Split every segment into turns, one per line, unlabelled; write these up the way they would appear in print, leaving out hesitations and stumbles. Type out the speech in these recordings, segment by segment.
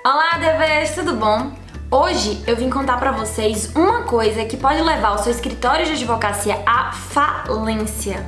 Olá, DVs, tudo bom? Hoje eu vim contar pra vocês uma coisa que pode levar o seu escritório de advocacia à falência.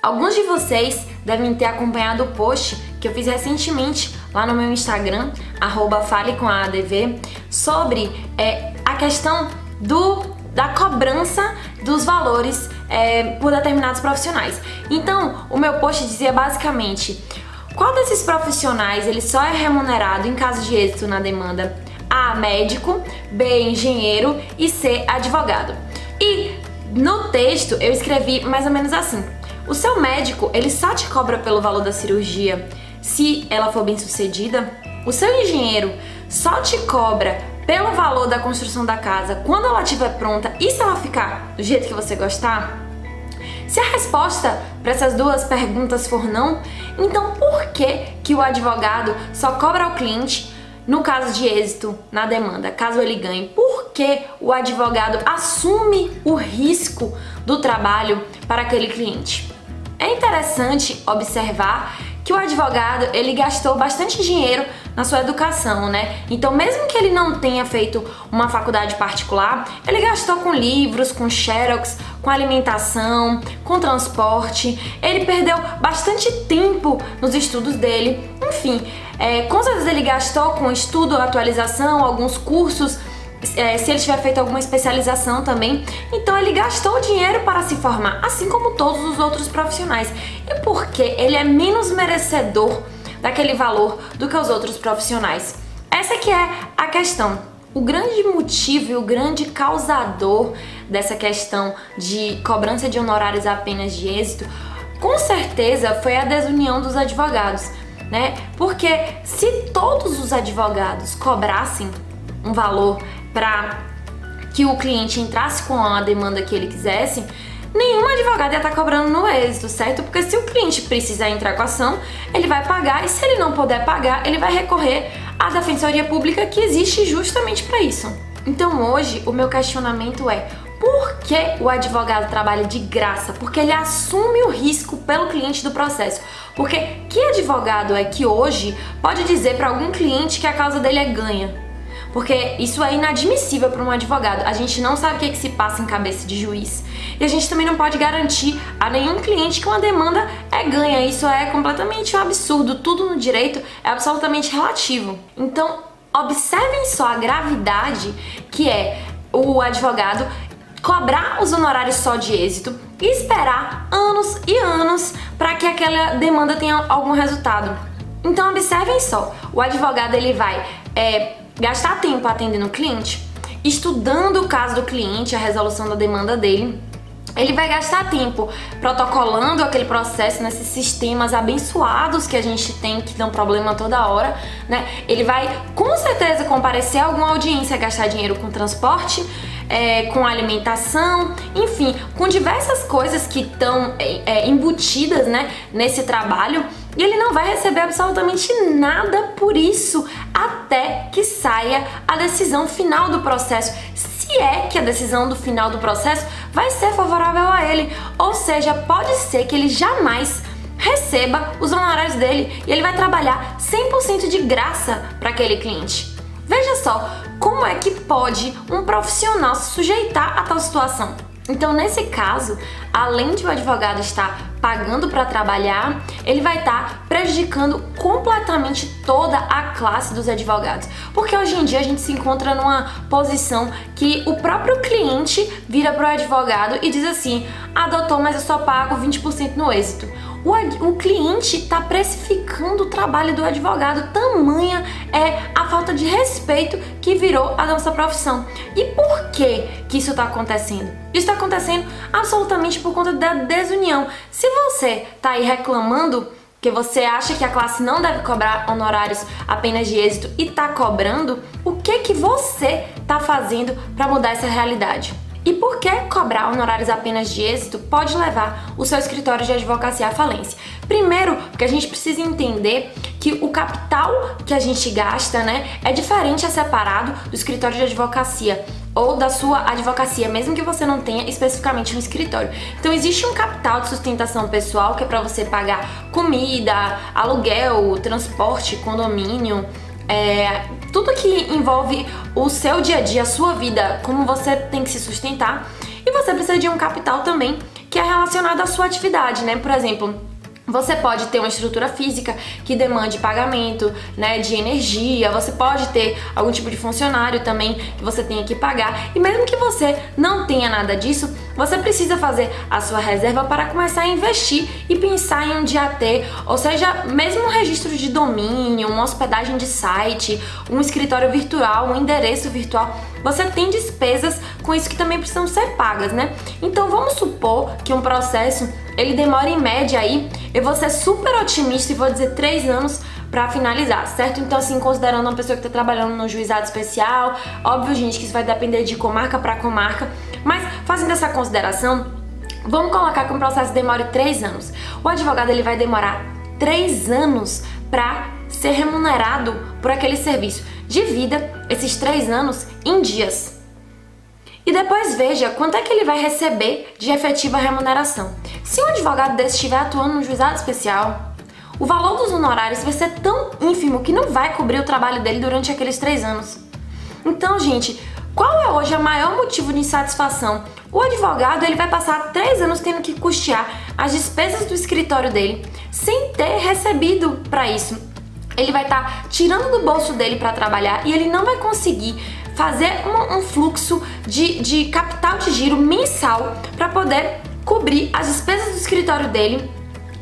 Alguns de vocês devem ter acompanhado o post que eu fiz recentemente lá no meu Instagram, @falecomadv, sobre a questão da cobrança dos valores por determinados profissionais. Então, o meu post dizia basicamente: qual desses profissionais ele só é remunerado em caso de êxito na demanda? A, médico, B, engenheiro e C, advogado. E no texto eu escrevi mais ou menos assim: o seu médico, ele só te cobra pelo valor da cirurgia se ela for bem sucedida. O seu engenheiro só te cobra pelo valor da construção da casa quando ela estiver pronta e se ela ficar do jeito que você gostar. Se a resposta para essas duas perguntas for não, então por que o advogado só cobra ao cliente no caso de êxito na demanda, caso ele ganhe? Por que o advogado assume o risco do trabalho para aquele cliente? É interessante observar que o advogado, ele gastou bastante dinheiro na sua educação, né? Então, mesmo que ele não tenha feito uma faculdade particular, ele gastou com livros, com xerox, com alimentação, com transporte. Ele perdeu bastante tempo nos estudos dele. Enfim, com certeza ele gastou com estudo, atualização, alguns cursos, se ele tiver feito alguma especialização também. Então ele gastou dinheiro para se formar, assim como todos os outros profissionais. E por que ele é menos merecedor daquele valor do que os outros profissionais? Essa que é a questão. O grande motivo e o grande causador dessa questão de cobrança de honorários apenas de êxito, com certeza foi a desunião dos advogados, né? Porque se todos os advogados cobrassem um valor para que o cliente entrasse com a demanda que ele quisesse, nenhum advogado ia estar cobrando no êxito, certo? Porque se o cliente precisar entrar com a ação, ele vai pagar, e se ele não puder pagar, ele vai recorrer à Defensoria Pública, que existe justamente para isso. Então hoje o meu questionamento é: por que o advogado trabalha de graça? Porque ele assume o risco pelo cliente do processo. Porque que advogado é que hoje pode dizer para algum cliente que a causa dele é ganha? Porque isso é inadmissível para um advogado. A gente não sabe o que se passa em cabeça de juiz. E a gente também não pode garantir a nenhum cliente que uma demanda é ganha. Isso é completamente um absurdo. Tudo no direito é absolutamente relativo. Então, observem só a gravidade que é o advogado cobrar os honorários só de êxito e esperar anos e anos para que aquela demanda tenha algum resultado. Então, observem só. O advogado, ele vai gastar tempo atendendo o cliente, estudando o caso do cliente, a resolução da demanda dele. Ele vai gastar tempo protocolando aquele processo nesses sistemas abençoados que a gente tem, que dão problema toda hora, né? Ele vai com certeza comparecer a alguma audiência, gastar dinheiro com transporte, com alimentação, enfim, com diversas coisas que estão embutidas, né, nesse trabalho. E ele não vai receber absolutamente nada por isso até que saia a decisão final do processo. Se é que a decisão do final do processo vai ser favorável a ele. Ou seja, pode ser que ele jamais receba os honorários dele e ele vai trabalhar 100% de graça para aquele cliente. Veja só, como é que pode um profissional se sujeitar a tal situação? Então, nesse caso, além de o advogado estar pagando para trabalhar, ele vai estar prejudicando completamente toda a classe dos advogados. Porque hoje em dia a gente se encontra numa posição que o próprio cliente vira para o advogado e diz assim: ah, doutor, mas eu só pago 20% no êxito. O cliente está precificando o trabalho do advogado, tamanha é a falta de respeito que virou a nossa profissão. E por que isso está acontecendo? Isso está acontecendo absolutamente por conta da desunião. Se você está aí reclamando que você acha que a classe não deve cobrar honorários apenas de êxito e está cobrando, o que você está fazendo para mudar essa realidade? E por que cobrar honorários apenas de êxito pode levar o seu escritório de advocacia à falência? Primeiro, porque a gente precisa entender que o capital que a gente gasta, né, é diferente, é separado do escritório de advocacia. ou da sua advocacia, mesmo que você não tenha especificamente um escritório. Então existe um capital de sustentação pessoal que é para você pagar comida, aluguel, transporte, condomínio, tudo que envolve o seu dia a dia, a sua vida, como você tem que se sustentar. E você precisa de um capital também que é relacionado à sua atividade, né? Por exemplo, você pode ter uma estrutura física que demande pagamento, né, de energia, você pode ter algum tipo de funcionário também que você tenha que pagar. E mesmo que você não tenha nada disso, você precisa fazer a sua reserva para começar a investir e pensar em um dia ter, ou seja, mesmo um registro de domínio, uma hospedagem de site, um escritório virtual, um endereço virtual. Você tem despesas com isso que também precisam ser pagas, né? Então vamos supor que um processo ele demora em média aí, eu vou ser super otimista e vou dizer 3 anos pra finalizar, certo? Então assim, considerando uma pessoa que tá trabalhando no juizado especial, óbvio, gente, que isso vai depender de comarca pra comarca, mas fazendo essa consideração, vamos colocar que um processo demore 3 anos. O advogado ele vai demorar 3 anos pra ser remunerado por aquele serviço. Divida esses 3 anos em dias. E depois veja quanto é que ele vai receber de efetiva remuneração. Se um advogado desse estiver atuando no juizado especial, o valor dos honorários vai ser tão ínfimo que não vai cobrir o trabalho dele durante aqueles 3 anos. Então, gente, qual é hoje o maior motivo de insatisfação? O advogado ele vai passar 3 anos tendo que custear as despesas do escritório dele sem ter recebido para isso. Ele vai estar tirando do bolso dele para trabalhar e ele não vai conseguir fazer um fluxo de capital de giro mensal para poder cobrir as despesas do escritório dele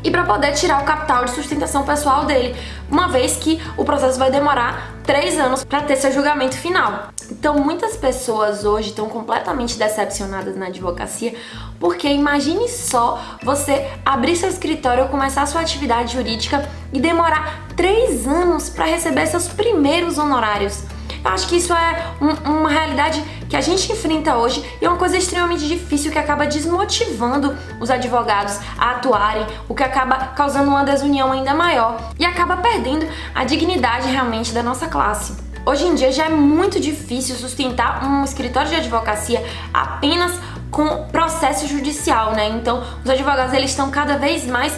e para poder tirar o capital de sustentação pessoal dele, uma vez que o processo vai demorar 3 anos para ter seu julgamento final. Então muitas pessoas hoje estão completamente decepcionadas na advocacia, porque imagine só você abrir seu escritório, começar sua atividade jurídica e demorar 3 anos para receber seus primeiros honorários. Eu acho que isso é uma realidade que a gente enfrenta hoje e é uma coisa extremamente difícil que acaba desmotivando os advogados a atuarem, o que acaba causando uma desunião ainda maior e acaba perdendo a dignidade realmente da nossa classe. Hoje em dia já é muito difícil sustentar um escritório de advocacia apenas com processo judicial, né? Então, os advogados eles estão cada vez mais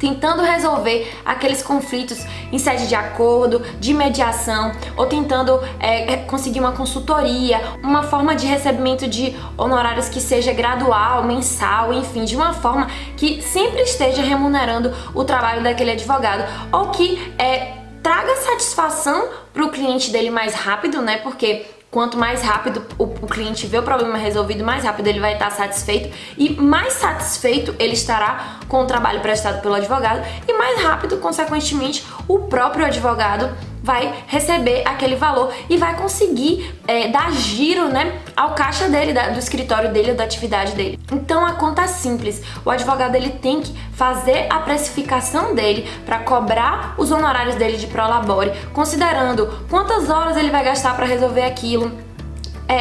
tentando resolver aqueles conflitos em sede de acordo, de mediação, ou tentando conseguir uma consultoria, uma forma de recebimento de honorários que seja gradual, mensal, enfim, de uma forma que sempre esteja remunerando o trabalho daquele advogado, ou que traga satisfação para o cliente dele mais rápido, né? Porque quanto mais rápido o cliente vê o problema resolvido, mais rápido ele vai estar satisfeito e mais satisfeito ele estará com o trabalho prestado pelo advogado e mais rápido, consequentemente, o próprio advogado vai receber aquele valor e vai conseguir dar giro, né, ao caixa dele, do escritório dele ou da atividade dele. Então a conta é simples, o advogado ele tem que fazer a precificação dele para cobrar os honorários dele de prolabore, considerando quantas horas ele vai gastar para resolver aquilo,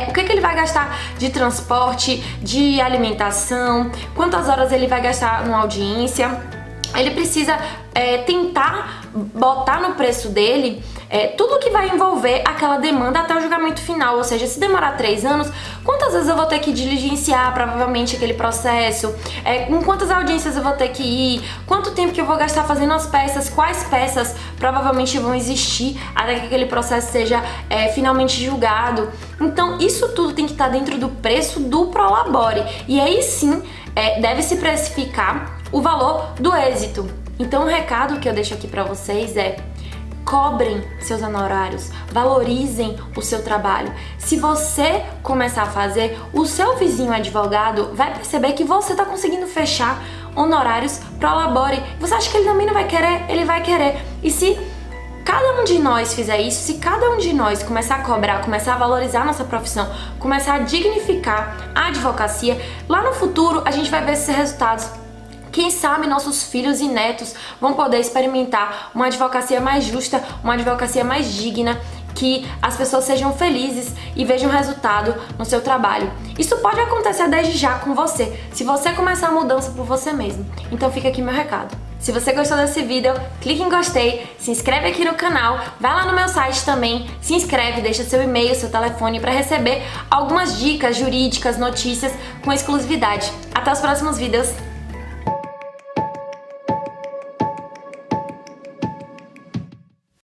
o que ele vai gastar de transporte, de alimentação, quantas horas ele vai gastar numa audiência. Ele precisa tentar botar no preço dele tudo que vai envolver aquela demanda até o julgamento final, ou seja, se demorar 3 anos, quantas vezes eu vou ter que diligenciar provavelmente aquele processo, com quantas audiências eu vou ter que ir, quanto tempo que eu vou gastar fazendo as peças, quais peças provavelmente vão existir até que aquele processo seja finalmente julgado. Então isso tudo tem que estar dentro do preço do prolabore e aí sim deve se precificar o valor do êxito. Então o recado que eu deixo aqui para vocês é: cobrem seus honorários, valorizem o seu trabalho. Se você começar a fazer, o seu vizinho advogado vai perceber que você está conseguindo fechar honorários prolabore. Você acha que ele também não vai querer? Ele vai querer. E se cada um de nós fizer isso, se cada um de nós começar a cobrar, começar a valorizar a nossa profissão, começar a dignificar a advocacia, lá no futuro a gente vai ver esses resultados. Quem sabe nossos filhos e netos vão poder experimentar uma advocacia mais justa, uma advocacia mais digna, que as pessoas sejam felizes e vejam resultado no seu trabalho. Isso pode acontecer desde já com você, se você começar a mudança por você mesmo. Então fica aqui meu recado. Se você gostou desse vídeo, clique em gostei, se inscreve aqui no canal, vai lá no meu site também, se inscreve, deixa seu e-mail, seu telefone para receber algumas dicas jurídicas, notícias com exclusividade. Até os próximos vídeos.